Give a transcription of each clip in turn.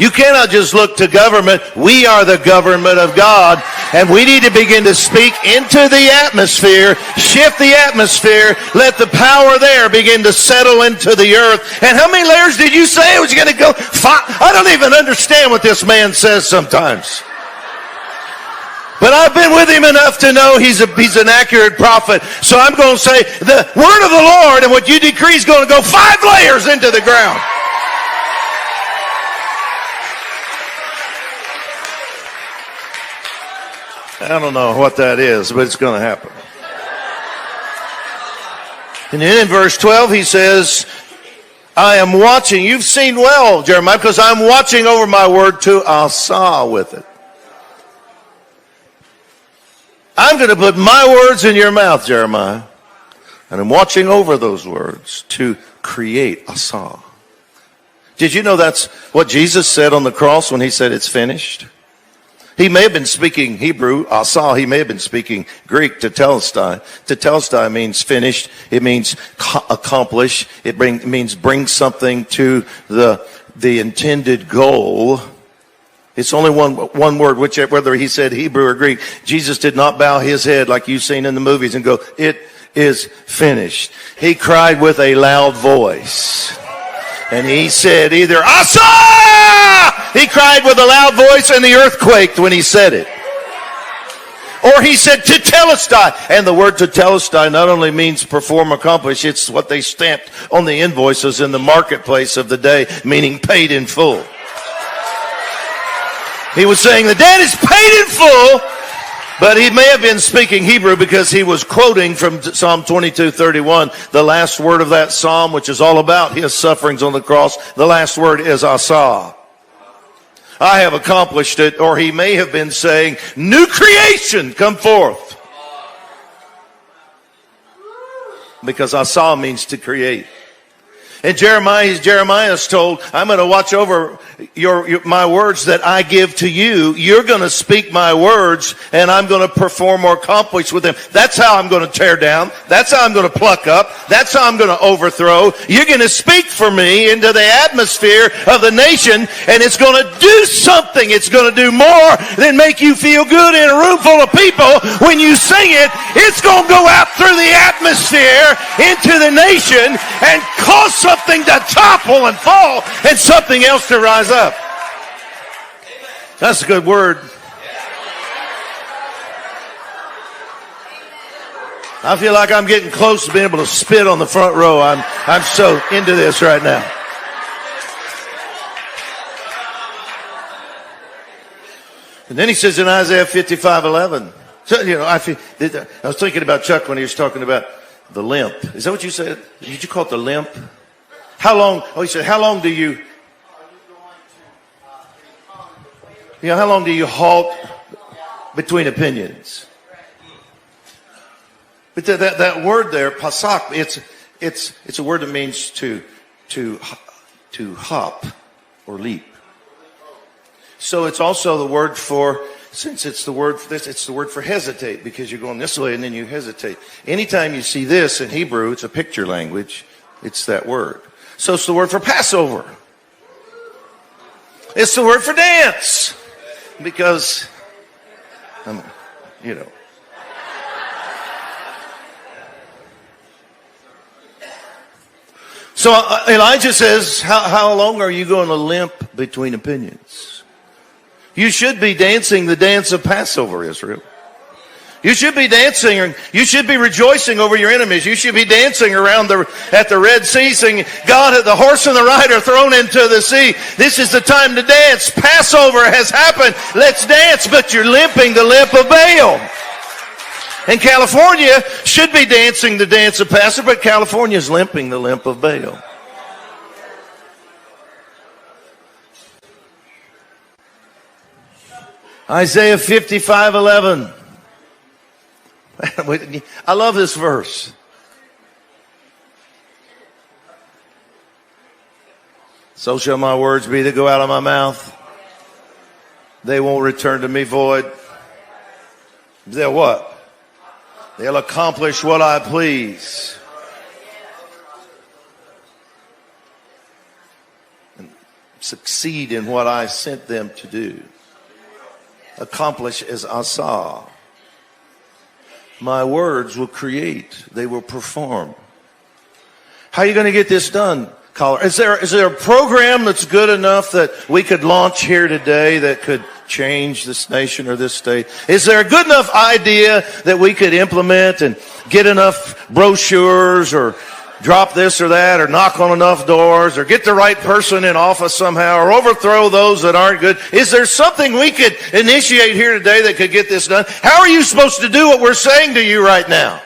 You cannot just look to government. We are the government of God, and we need to begin to speak into the atmosphere, shift the atmosphere, let the power there begin to settle into the earth. And how many layers did you say it was going to go? 5. I don't even understand what this man says sometimes. But I've been with him enough to know he's an accurate prophet. So I'm going to say the word of the Lord and what you decree is going to go 5 layers into the ground. I don't know what that is, but it's going to happen. And then in verse 12 he says, I am watching. You've seen well, Jeremiah, because I'm watching over my word to asa with it. I'm going to put my words in your mouth, Jeremiah. And I'm watching over those words to create asa. Did you know that's what Jesus said on the cross when he said it's finished? He may have been speaking Hebrew, asa. He may have been speaking Greek, tetelestai. Tetelestai means finished. It means accomplish. It means bring something to the intended goal. It's only one word, whether he said Hebrew or Greek. Jesus did not bow his head like you've seen in the movies and go, it is finished. He cried with a loud voice. And he said either, Asa! He cried with a loud voice and the earth quaked when he said it. Or he said tetelestai. And the word tetelestai not only means perform, accomplish, it's what they stamped on the invoices in the marketplace of the day, meaning paid in full. He was saying the debt is paid in full, but he may have been speaking Hebrew because he was quoting from Psalm 22:31, the last word of that psalm, which is all about his sufferings on the cross. The last word is asa. I have accomplished it. Or he may have been saying, new creation, come forth. Because asa means to create. And Jeremiah is told, I'm going to watch over my words that I give to you. You're going to speak my words, and I'm going to perform or accomplish with them. That's how I'm going to tear down. That's how I'm going to pluck up. That's how I'm going to overthrow. You're going to speak for me into the atmosphere of the nation, and it's going to do something. It's going to do more than make you feel good in a room full of people. When you sing it, it's going to go out through the atmosphere into the nation and cause something to topple and fall and something else to rise up. That's a good word. I feel like I'm getting close to being able to spit on the front row. I'm so into this right now. And then he says in Isaiah 55:11. So, I was thinking about Chuck when he was talking about the limp. Is that what you said? Did you call it the limp? How long? Oh, he said, how long do you how long do you halt between opinions? But that word there, pasak, it's a word that means to hop or leap. So it's also the word for, since it's the word for this, it's the word for hesitate, because you're going this way and then you hesitate. Anytime you see this in Hebrew, it's a picture language. It's that word. So it's the word for Passover. It's the word for dance. Because, So Elijah says, how long are you going to limp between opinions? You should be dancing the dance of Passover, Israel. You should be dancing, you should be rejoicing over your enemies. You should be dancing around at the Red Sea, singing, God, the horse and the rider thrown into the sea. This is the time to dance. Passover has happened. Let's dance. But you're limping the limp of Baal. And California should be dancing the dance of Passover, but California's limping the limp of Baal. Isaiah 55:11. I love this verse. So shall my words be that go out of my mouth. They won't return to me void. They'll what? They'll accomplish what I please. succeed in what I sent them to do. Accomplish as I saw. My words will create. They will perform. How are you going to get this done, caller? Is there a program that's good enough that we could launch here today that could change this nation or this state? Is there a good enough idea that we could implement and get enough brochures or drop this or that or knock on enough doors or get the right person in office somehow or overthrow those that aren't good? Is there something we could initiate here today that could get this done? How are you supposed to do what we're saying to you right now?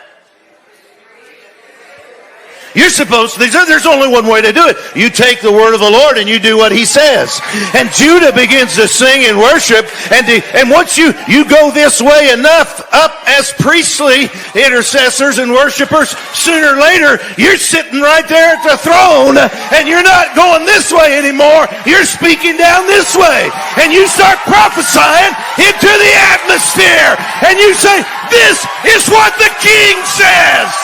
You're supposed to, there's only one way to do it. You take the word of the Lord and you do what he says. And Judah begins to sing and worship. And once you go this way enough up as priestly intercessors and worshipers, sooner or later, you're sitting right there at the throne and you're not going this way anymore. You're speaking down this way. And you start prophesying into the atmosphere. And you say, this is what the king says.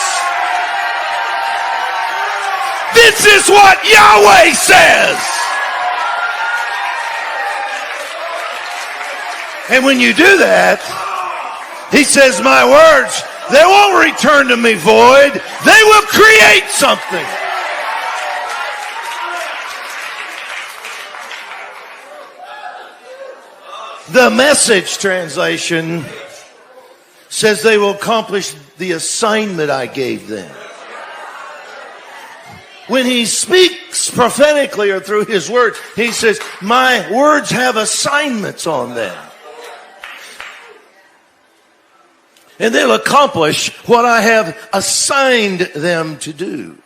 This is what Yahweh says. And when you do that, he says, my words, they won't return to me void. They will create something. The Message translation says they will accomplish the assignment I gave them. When he speaks prophetically or through his word, he says, my words have assignments on them. And they'll accomplish what I have assigned them to do.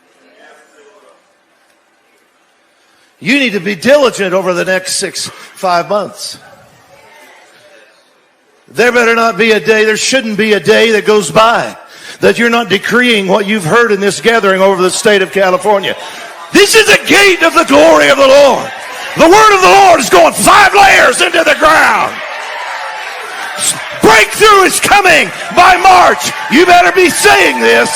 You need to be diligent over the next 5 months. There better not be a day, there shouldn't be a day that goes by that you're not decreeing what you've heard in this gathering over the state of California. This is a gate of the glory of the Lord. The word of the Lord is going 5 layers into the ground. Breakthrough is coming by March. You better be saying this.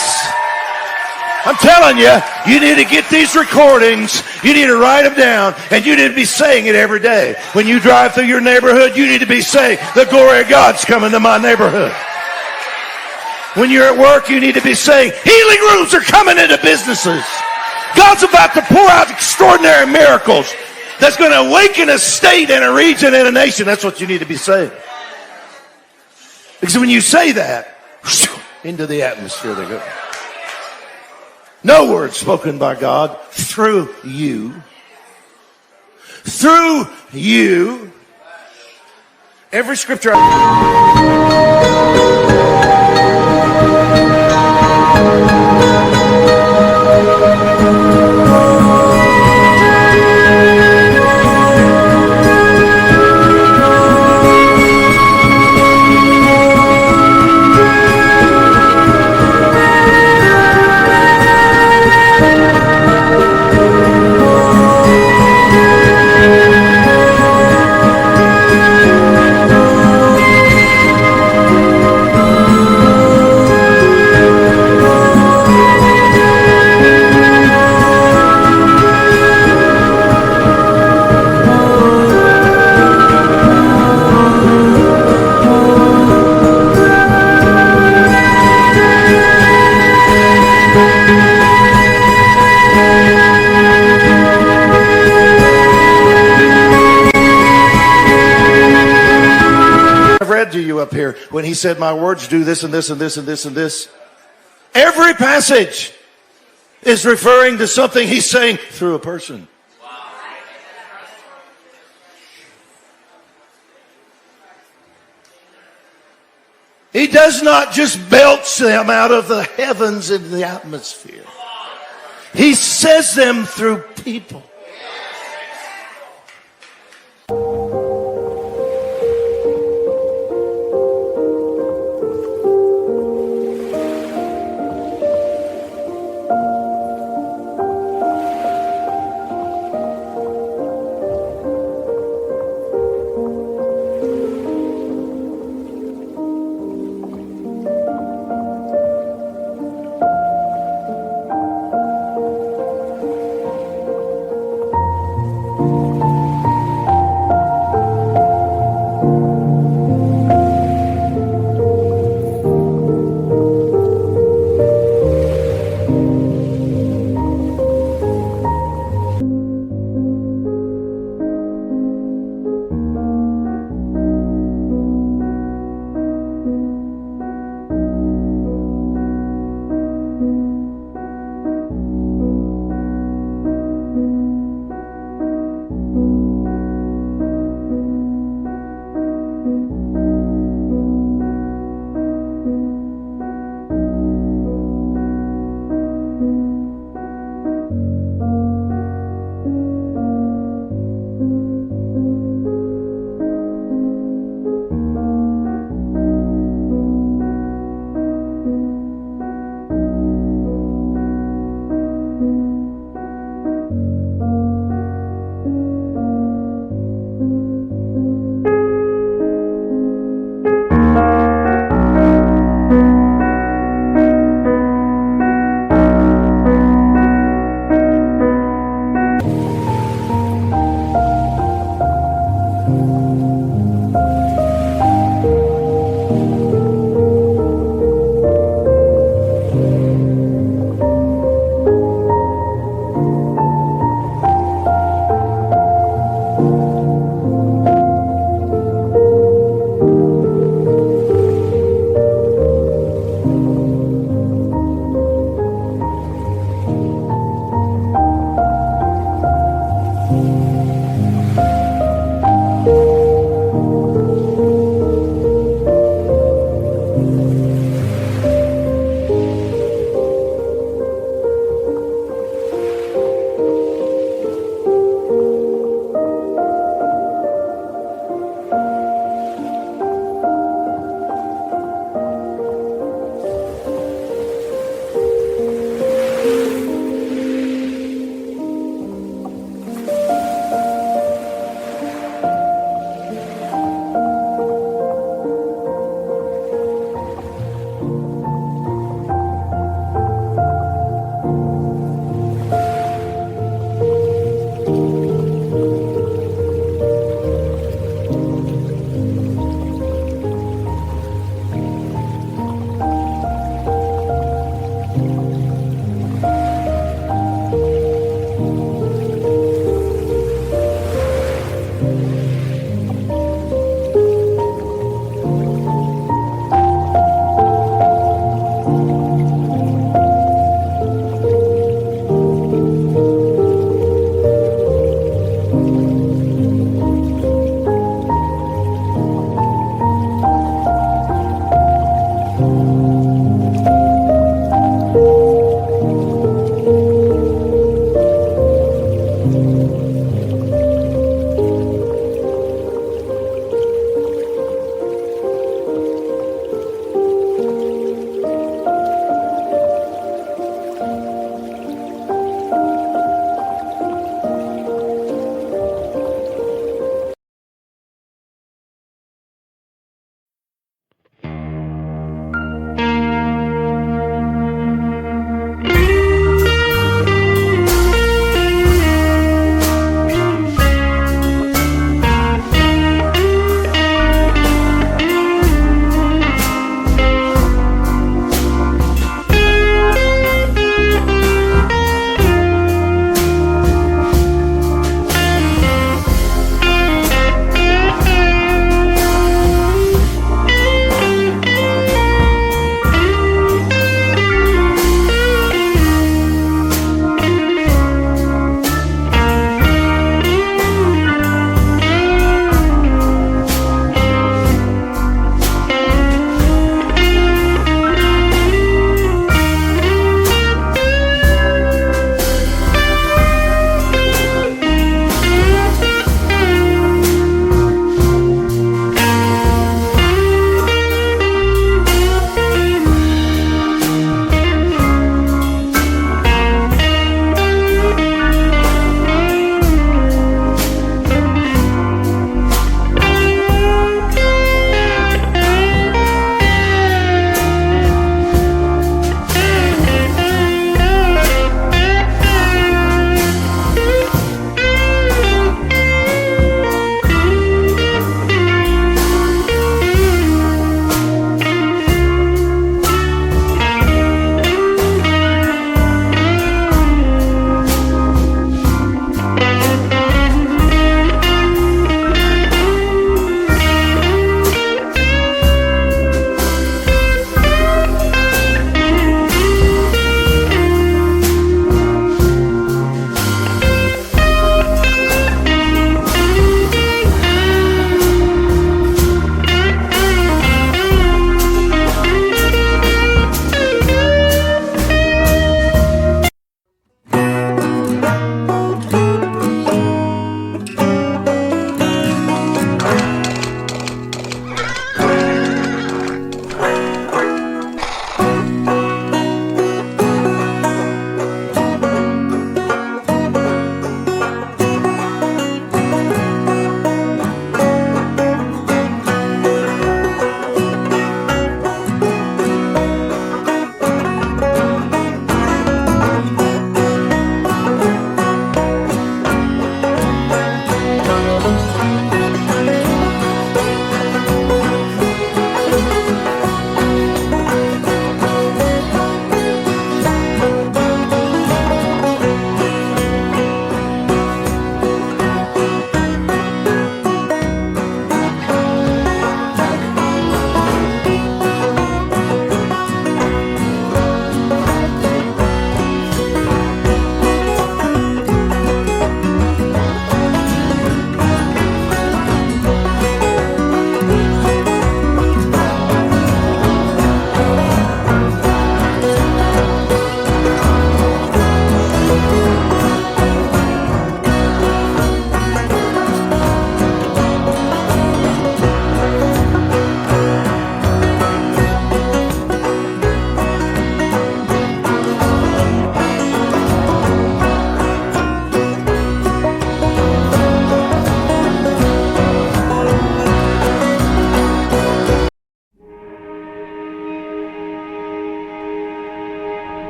I'm telling you, you need to get these recordings. You need to write them down, and you need to be saying it every day. When you drive through your neighborhood, you need to be saying, the glory of God's coming to my neighborhood. When you're at work, you need to be saying, healing rooms are coming into businesses. God's about to pour out extraordinary miracles that's going to awaken a state and a region and a nation. That's what you need to be saying. Because when you say that, into the atmosphere they go. No word spoken by God through you. Through you. Every scripture. To you up here when he said my words do this and this and this and this and this. Every passage is referring to something he's saying through a person. He does not just belch them out of the heavens into the atmosphere. He says them through people.